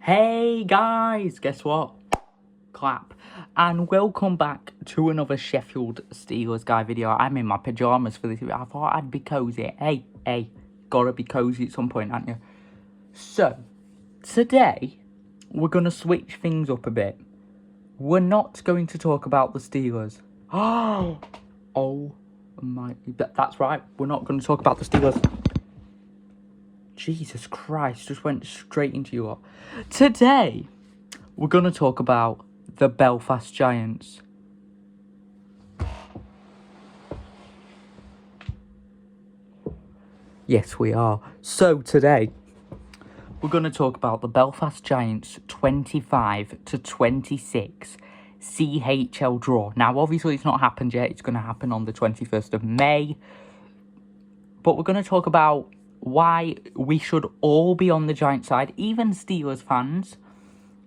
Hey guys, guess what? Clap. And welcome back to another Sheffield Steelers guy video. I'm in my pyjamas for this. I thought I'd be cozy. Hey, gotta be cozy at some point, aren't you? So, today, we're gonna switch things up a bit. We're not going to talk about the Steelers. Oh my, that's right. We're not going to talk about the Steelers. Jesus Christ, just went straight into you lot. Today, we're going to talk about the Belfast Giants. Yes, we are. So, today, we're going to talk about the Belfast Giants 25-26 CHL draw. Now, obviously, it's not happened yet. It's going to happen on the 21st of May. But we're going to talk about why we should all be on the Giants side, even Steelers fans,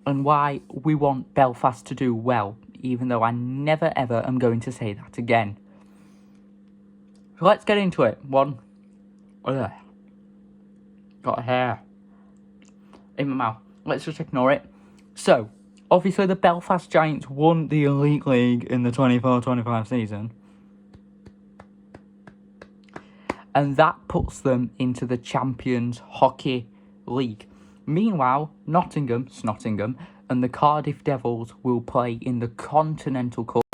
and why we want Belfast to do well, even though I never ever am going to say that again. So let's get into it. Got a hair in my mouth. Let's just ignore it. So, obviously the Belfast Giants won the Elite League in the 24-25 season. And that puts them into the Champions Hockey League. Meanwhile, Nottingham, and the Cardiff Devils will play in the Continental Cup,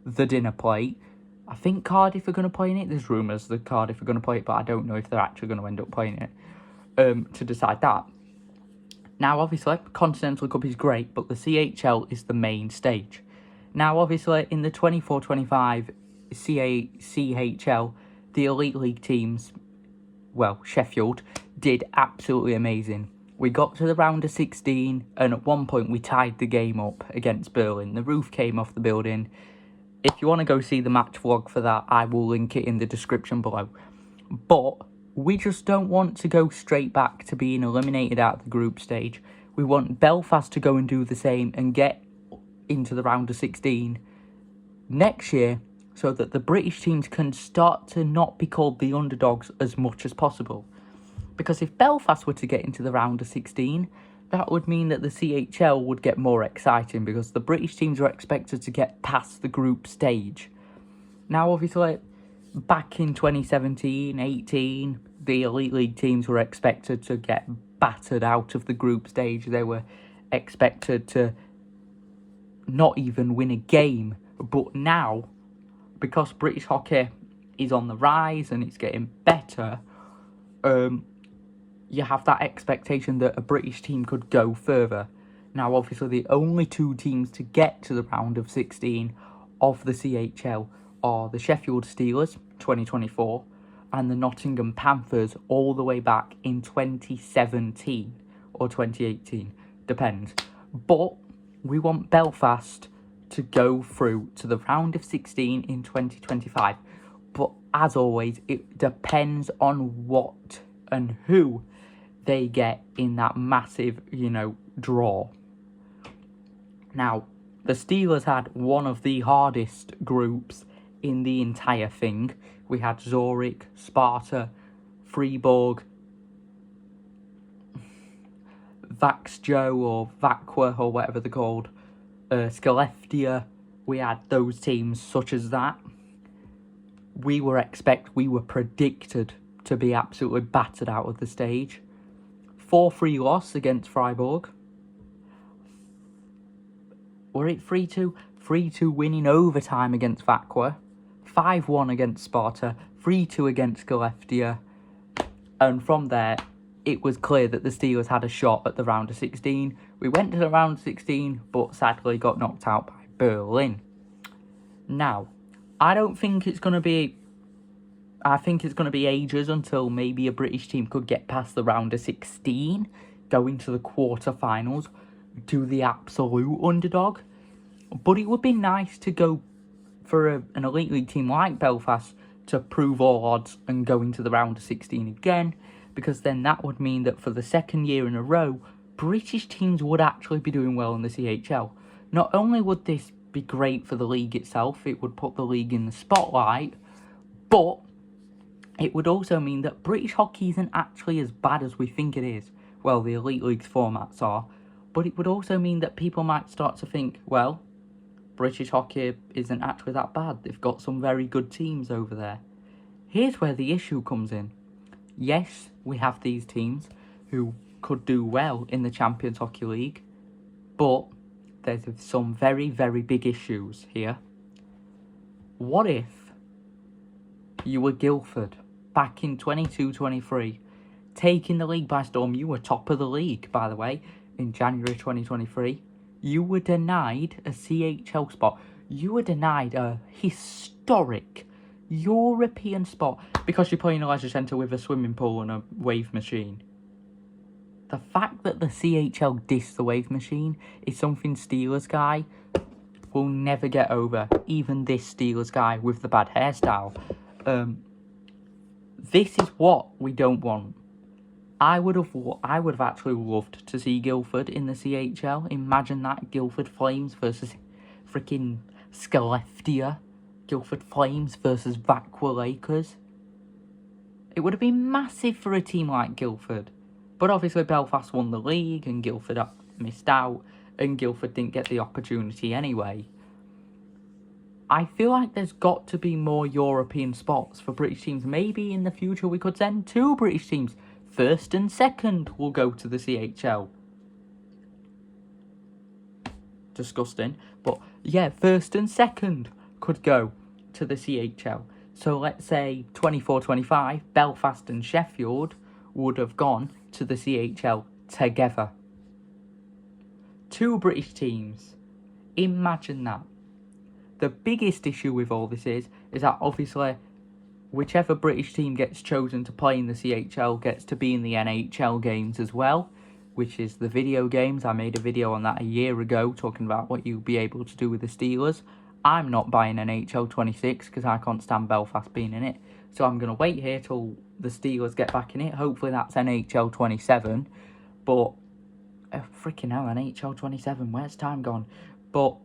the dinner plate. I think Cardiff are going to play in it. There's rumours that Cardiff are going to play it, but I don't know if they're actually going to end up playing it to decide that. Now, obviously, Continental Cup is great, but the CHL is the main stage. Now, obviously, in the 24-25 CHL, the Elite League teams, well, Sheffield, did absolutely amazing. We got to the round of 16, and at one point we tied the game up against Berlin. The roof came off the building. If you want to go see the match vlog for that, I will link it in the description below. But we just don't want to go straight back to being eliminated out of the group stage. We want Belfast to go and do the same and get into the round of 16 next year, so that the British teams can start to not be called the underdogs as much as possible. Because if Belfast were to get into the round of 16, that would mean that the CHL would get more exciting, because the British teams are expected to get past the group stage. Now, obviously, back in 2017-18, the Elite League teams were expected to get battered out of the group stage. They were expected to not even win a game. But now, because British hockey is on the rise and it's getting better, you have that expectation that a British team could go further. Now, obviously, the only two teams to get to the round of 16 of the CHL are the Sheffield Steelers, 2024, and the Nottingham Panthers all the way back in 2017 or 2018, depends. But we want Belfast to go through to the round of 16 in 2025. But as always, it depends on what and who they get in that massive, draw. Now, the Steelers had one of the hardest groups in the entire thing. We had Zurich, Sparta, Freiburg, Vaxjo or Vaqua or whatever they're called, Skellefteå. We had those teams such as that. We were predicted to be absolutely battered out of the stage. 4-3 loss against Freiburg. Were it 3-2? 3-2 win in overtime against Vaqua. 5-1 against Sparta. 3-2 against Skellefteå. And from there, it was clear that the Steelers had a shot at the round of 16. We went to the round of 16, but sadly got knocked out by Berlin. Now, I think it's going to be ages until maybe a British team could get past the round of 16, go into the quarterfinals, do the absolute underdog. But it would be nice to go for an Elite League team like Belfast to prove all odds and go into the round of 16 again, because then that would mean that for the second year in a row, British teams would actually be doing well in the CHL. Not only would this be great for the league itself, it would put the league in the spotlight, but it would also mean that British hockey isn't actually as bad as we think it is. Well, the Elite League's formats are, But it would also mean that people might start to think, well, British hockey isn't actually that bad. They've got some very good teams over there. Here's where the issue comes in. Yes, we have these teams who could do well in the Champions Hockey League, but there's some very, very big issues here. What if you were Guildford back in 22-23, taking the league by storm? You were top of the league, by the way, in January 2023. You were denied a CHL spot. You were denied a historic European spot because you're playing a leisure centre with a swimming pool and a wave machine. The fact that the CHL dissed the wave machine is something Steelers guy will never get over. Even this Steelers guy with the bad hairstyle. This is what we don't want. I would have actually loved to see Guildford in the CHL. Imagine that, Guildford Flames versus freaking Skellefteå. Guildford Flames versus Vacqua Lakers. It would have been massive for a team like Guildford. But obviously Belfast won the league and Guildford missed out. And Guildford didn't get the opportunity anyway. I feel like there's got to be more European spots for British teams. Maybe in the future we could send 2 British teams. First and second will go to the CHL. Disgusting. But yeah, first and second could go to the CHL. So let's say 24-25, Belfast and Sheffield would have gone to the CHL together. 2 British teams. Imagine that. The biggest issue with all this is that obviously whichever British team gets chosen to play in the CHL gets to be in the NHL games as well, which is the video games. I made a video on that a year ago talking about what you'll be able to do with the Steelers. I'm not buying NHL 26 because I can't stand Belfast being in it. So I'm going to wait here till the Steelers get back in it. Hopefully that's NHL 27. But, freaking hell, NHL 27, where's time gone? But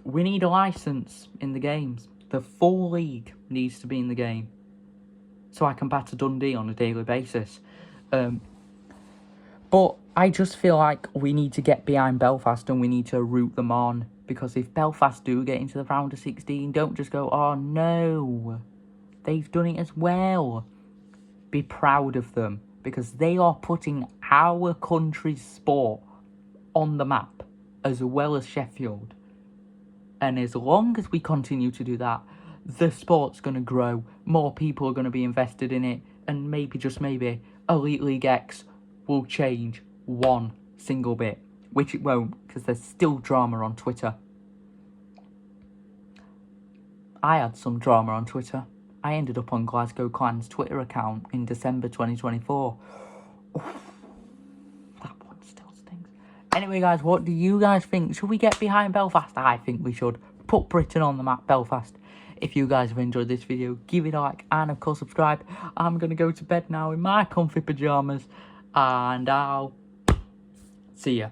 we need a licence in the games. The full league needs to be in the game so I can batter Dundee on a daily basis. But I just feel like we need to get behind Belfast and we need to root them on. Because if Belfast do get into the round of 16, don't just go, oh no, they've done it as well. Be proud of them because they are putting our country's sport on the map as well as Sheffield. And as long as we continue to do that, the sport's going to grow. More people are going to be invested in it. And maybe, just maybe, Elite League X will change one single bit. Which it won't, because there's still drama on Twitter. I had some drama on Twitter. I ended up on Glasgow Clan's Twitter account in December 2024. Oof, that one still stings. Anyway, guys, what do you guys think? Should we get behind Belfast? I think we should. Put Britain on the map, Belfast. If you guys have enjoyed this video, give it a like and, of course, subscribe. I'm going to go to bed now in my comfy pyjamas. And I'll see ya.